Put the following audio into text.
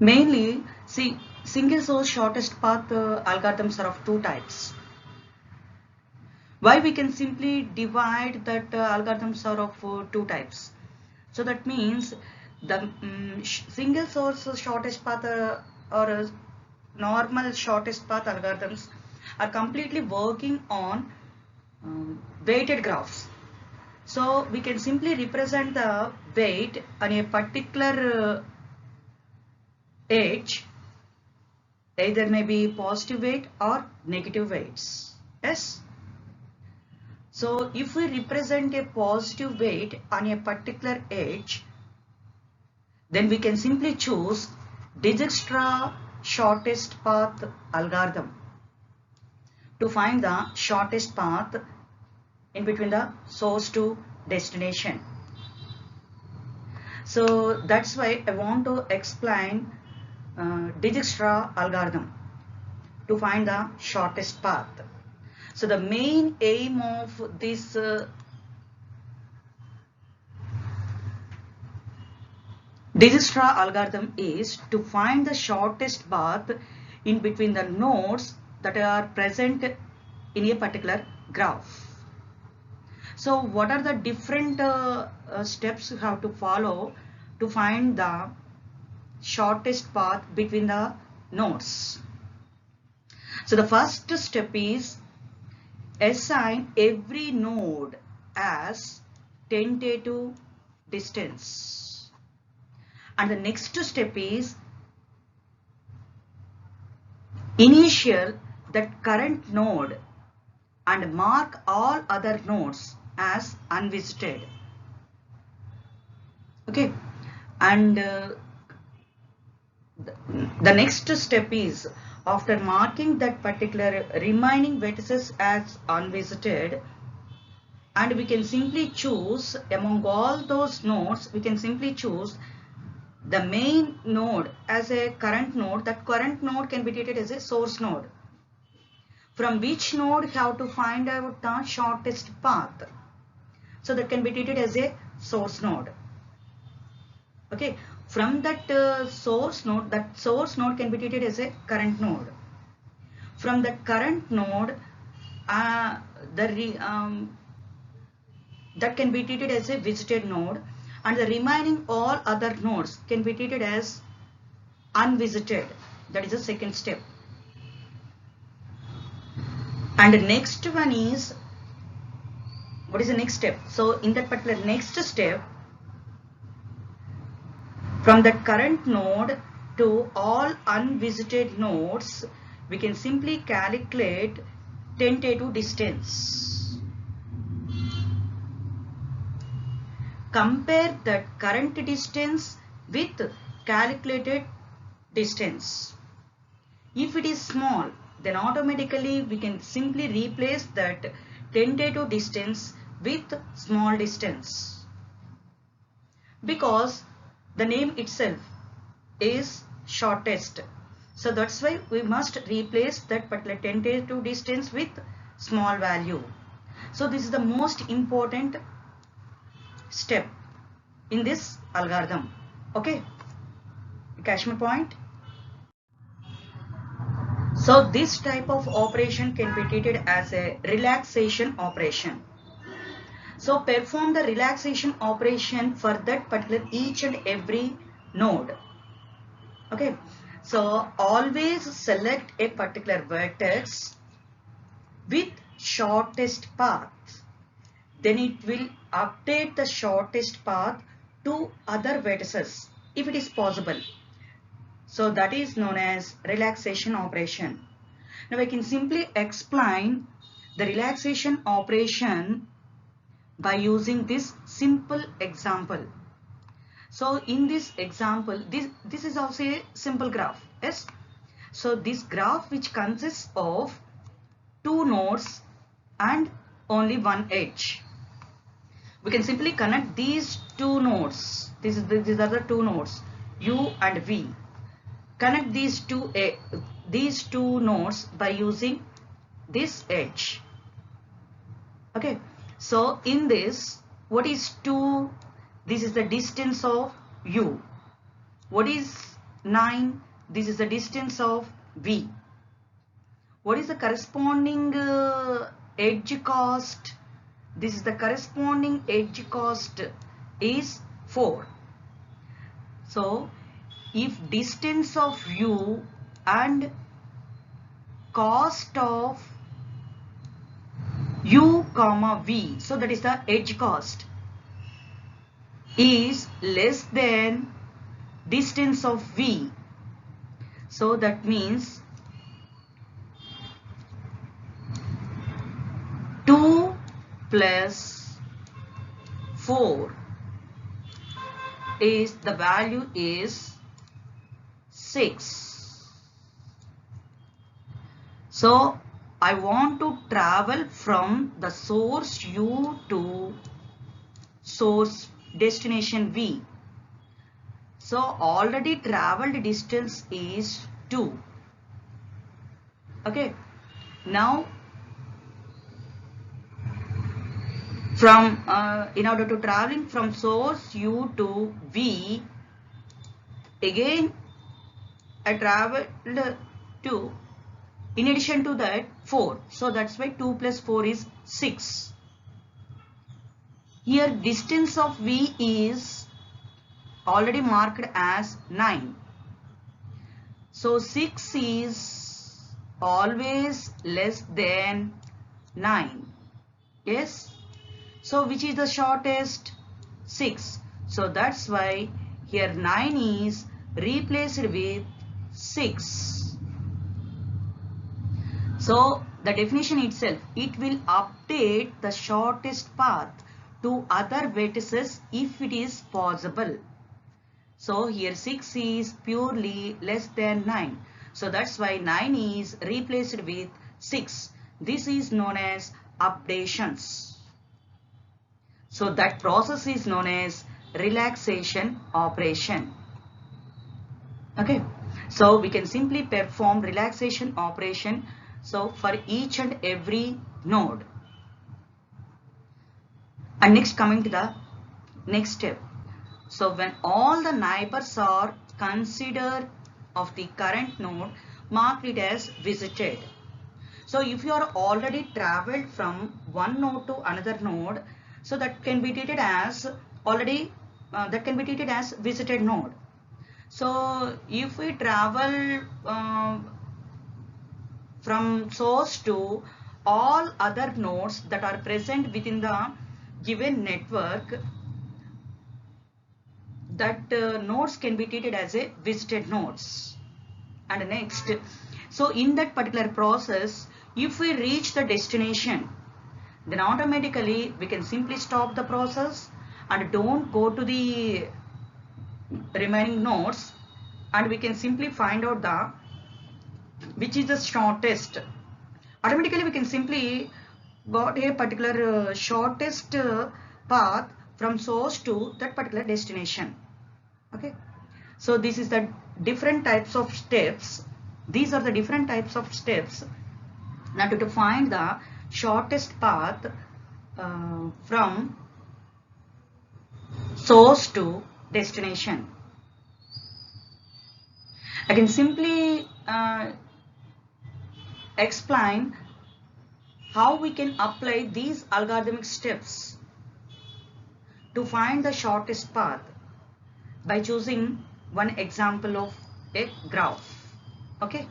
Mainly, see, single source shortest path algorithms are of two types. Why we can simply divide that algorithms are of two types. So that means the single source shortest path or normal shortest path algorithms are completely working on weighted graphs. So we can simply represent the weight on a particular edge, either may be positive weight or negative weights. Yes. So if we represent a positive weight on a particular edge, then we can simply choose Dijkstra shortest path algorithm to find the shortest path in between the source to destination. So that's why I want to explain Dijkstra algorithm to find the shortest path. So the main aim of this Dijkstra algorithm is to find the shortest path in between the nodes that are present in a particular graph. So what are the different steps you have to follow to find the shortest path between the nodes? So the first step is assign every node as tentative distance. And the next step is initial that current node and mark all other nodes as unvisited. Okay, and the next step is after marking that particular remaining vertices as unvisited, and we can simply choose among all those nodes, we can simply choose the main node as a current node. That current node can be treated as a source node, from which node you have to find out the shortest path. So that can be treated as a source node. Okay, from that source node can be treated as a current node. From that current node, that can be treated as a visited node, and the remaining all other nodes can be treated as unvisited. That is the second step. And the next one is, what is the next step? So in that particular next step, from the current node to all unvisited nodes, we can simply calculate tentative distance. Compare that current distance with calculated distance. If it is small, then automatically we can simply replace that tentative distance with small distance, because the name itself is shortest. So that's why we must replace that particular tentative distance with small value. So this is the most important step in this algorithm. Okay, catch my point? So this type of operation can be treated as a relaxation operation. So perform the relaxation operation for that particular each and every node. Okay, so always select a particular vertex with shortest path. Then it will update the shortest path to other vertices if it is possible. So that is known as relaxation operation. Now I can simply explain the relaxation operation by using this simple example. So in this example, this is also a simple graph. Yes. So this graph, which consists of two nodes and only one edge. We can simply connect these two nodes. These are the two nodes, U and V. Connect these two nodes by using this edge. Okay. So in this, what is 2? This is the distance of U. What is 9. This is the distance of V. What is the corresponding edge cost? This is the corresponding edge cost is 4. So if distance of U and cost of U comma V, so that is the edge cost, is less than distance of V. So that means 2 plus 4 is the value is 6. So I want to travel from the source U to source destination V. So already traveled distance is 2. Okay. Now from in order to traveling from source U to V, again I traveled to, in addition to that, 4. So that's why 2 plus 4 is 6. Here distance of V is already marked as 9. So 6 is always less than 9. Yes. So which is the shortest? 6. So that's why here 9 is replaced with 6. So the definition itself, it will update the shortest path to other vertices if it is possible. So here 6 is purely less than 9. So that's why 9 is replaced with 6. This is known as updations. So that process is known as relaxation operation. Okay. So we can simply perform relaxation operation. So for each and every node. And next, coming to the next step. So when all the neighbors are considered of the current node, mark it as visited. So if you are already traveled from one node to another node, so that can be treated as visited node. So if we travel from source to all other nodes that are present within the given network, that nodes can be treated as a visited nodes. And next, so in that particular process, if we reach the destination, then automatically we can simply stop the process and don't go to the remaining nodes, and we can simply find out the which is the shortest. Automatically we can simply got a particular shortest path from source to that particular destination. Okay. So this is the different types of steps. These are the different types of steps now to find the shortest path from source to destination. I can simply explain how we can apply these algorithmic steps to find the shortest path by choosing one example of a graph. Okay.